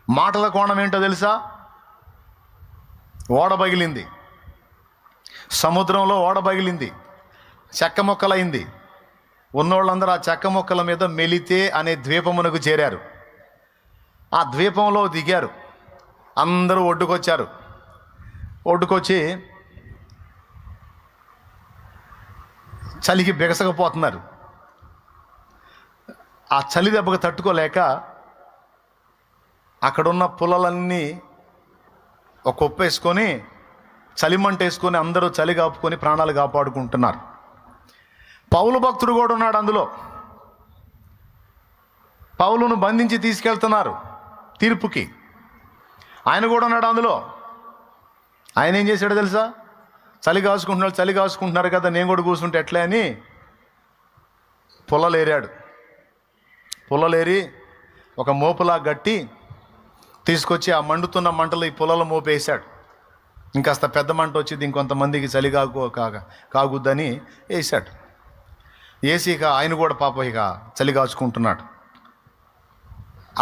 మాటల కోణం ఏంటో తెలుసా? ఓడ పగిలింది, సముద్రంలో ఓడ పగిలింది, చెక్క ముక్కలైంది. ఉన్నోళ్ళందరూ ఆ చెక్క ముక్కల మీద మెలితే అనే ద్వీపమునకు చేరారు. ఆ ద్వీపంలో దిగారు, అందరూ ఒడ్డుకొచ్చారు. ఒడ్డుకొచ్చి చలికి బిగసకపోతున్నారు. ఆ చలి దెబ్బకు తట్టుకోలేక అక్కడున్న పుల్లలన్నీ ఒక కొప్పేసుకొని చలిమంట వేసుకొని అందరూ చలి కాపుకొని ప్రాణాలు కాపాడుకుంటున్నారు. పౌలు భక్తుడు కూడా ఉన్నాడు అందులో. పౌలును బంధించి తీసుకెళ్తున్నారు తీర్పుకి. ఆయన కూడా ఉన్నాడు అందులో. ఆయన ఏం చేశాడో తెలుసా? చలి కాసుకుంటున్నారు కదా, నేను కూడా కూర్చుంటే ఎట్లే అని పుల్లలేరాడు. పుల్లలేరి ఒక మోపులా గట్టి తీసుకొచ్చి ఆ మండుతున్న మంటలు ఈ పుల్లల మోపు వేశాడు. ఇంకాస్త పెద్ద మంట వచ్చింది, ఇంకొంతమందికి చలి కాగుద్దని వేశాడు. వేసి ఇక ఆయన కూడా పాప ఇక చలి కాచుకుంటున్నాడు.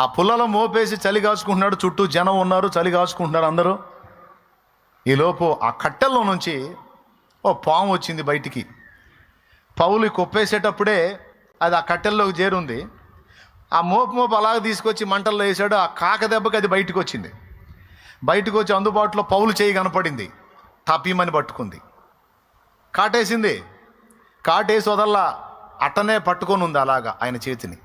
ఆ పుల్లల మోపేసి చలి కాచుకుంటున్నాడు. చుట్టూ జనం ఉన్నారు, చలి కాచుకుంటున్నారు అందరూ. ఈలోపు ఆ కట్టెల్లో నుంచి ఓ పాము వచ్చింది బయటికి. పౌలు కొప్పేసేటప్పుడే అది ఆ కట్టెల్లోకి చేరుంది. ఆ మోపు అలాగ తీసుకొచ్చి మంటల్లో వేసాడు. ఆ కాక దెబ్బకి అది బయటకు వచ్చింది. బయటకు వచ్చి అందుబాటులో పౌలు చేయి కనపడింది. తప్పీమని పట్టుకుంది, కాటేసింది. కాటేసి వదల్లా అట్టనే పట్టుకొని ఉంది అలాగా ఆయన చేతిని.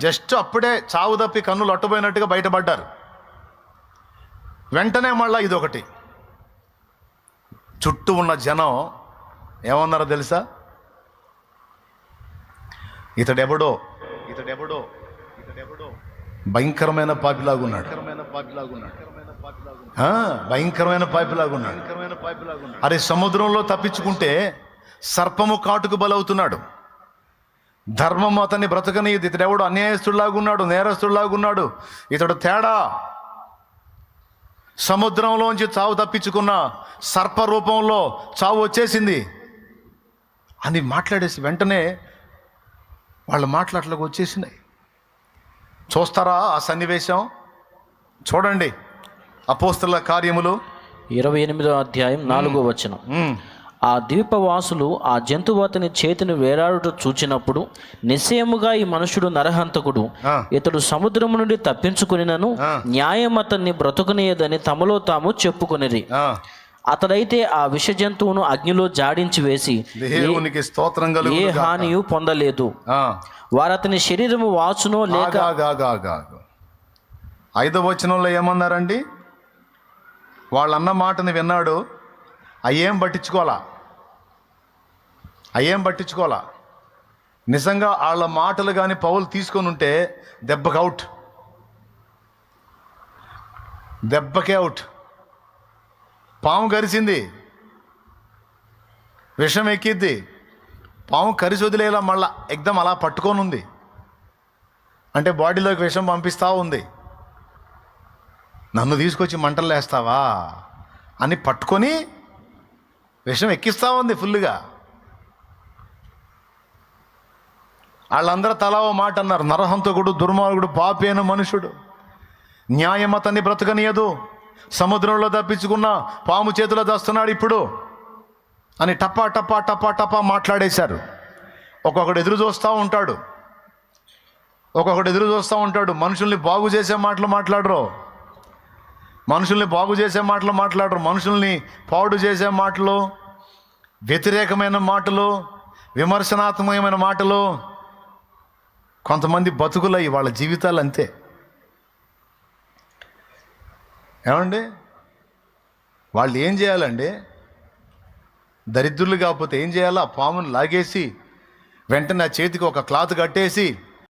జస్ట్ అప్పుడే చావు తప్పి కన్నులు అట్టుపోయినట్టుగా బయటపడ్డారు. వెంటనే మళ్ళా ఇదొకటి. చుట్టూ ఉన్న జనం ఏమన్నారో తెలుసా? ఇతడెవడో భయంకరమైన పాపిలాగున్నాడు, భయంకరమైన పాపిలాగున్నాడు. అరే, సముద్రంలో తప్పించుకుంటే సర్పము కాటుకు బలవుతున్నాడు. ధర్మం అతన్ని బ్రతకనీయదు. ఇతడెవడు అన్యాయస్తుడిలాగున్నాడు, నేరస్తుడిలాగున్నాడు. ఇతడు తేడా. సముద్రంలోంచి చావు తప్పించుకున్న సర్పరూపంలో చావు వచ్చేసింది అని మాట్లాడేసి వెంటనే వాళ్ళ మాటలకు వచ్చేసినాయి. చూస్తారా ఆ సన్నివేశం? చూడండి, అపోస్తలుల కార్యములు 28వ అధ్యాయం 4వ వచనం. ఆ ద్వీపవాసులు ఆ జంతువు అతని చేతిని వేలాడుట చూచినప్పుడు నిశ్చయముగా ఈ మనుషుడు నరహంతకుడు, ఇతడు సముద్రము నుండి తప్పించుకునినను న్యాయం అతన్ని బ్రతుకునేదని తమలో తాము చెప్పుకొనిరి. అతడైతే ఆ విష జంతువును అగ్నిలో జాడించి వేసి దేవునికి స్తోత్రం కలుగును ఏ హానియు పొందలేదు. వారు అతని శరీరము వాచునో లేక 5వ వచనంలో ఏమన్నారండి? వాళ్ళన్న మాటని విన్నాడు, అయ్యేం పట్టించుకోవాలా. నిజంగా వాళ్ళ మాటలు కానీ పౌలు తీసుకొని ఉంటే దెబ్బకే అవుట్. పాము కరిచింది, విషం ఎక్కిద్ది. పాము కరిచి వదిలేలా మళ్ళా ఎగ్దం అలా పట్టుకొని ఉంది అంటే బాడీలోకి విషం పంపిస్తూ ఉంది. నన్ను తీసుకొచ్చి మంటలు వేస్తావా అని పట్టుకొని విషం ఎక్కిస్తూ ఉంది ఫుల్గా. వాళ్ళందరూ తలా ఓ మాట అన్నారు, నరహంతకుడు, దుర్మార్గుడు, పాపి అయిన మనుషుడు, న్యాయం అతన్ని బ్రతకనీయదు, సముద్రంలో తప్పించుకున్న పాము చేతిలో దస్తున్నాడు ఇప్పుడు అని టపా టపా టపా టపా మాట్లాడేశారు. ఒక్కొక్కడు ఎదురు చూస్తూ ఉంటాడు. మనుషుల్ని బాగు చేసే మాటలు మాట్లాడరు, మనుషుల్ని పాడు చేసే మాటలు, వ్యతిరేకమైన మాటలు, విమర్శనాత్మకమైన మాటలు. కొంతమంది బతుకులై వాళ్ళ జీవితాలు అంతే. ఏమండి, వాళ్ళు ఏం చేయాలండి? దరిద్రులు కాకపోతే ఏం చేయాలో ఆ పామును లాగేసి వెంటనే ఆ చేతికి ఒక క్లాత్ కట్టేసి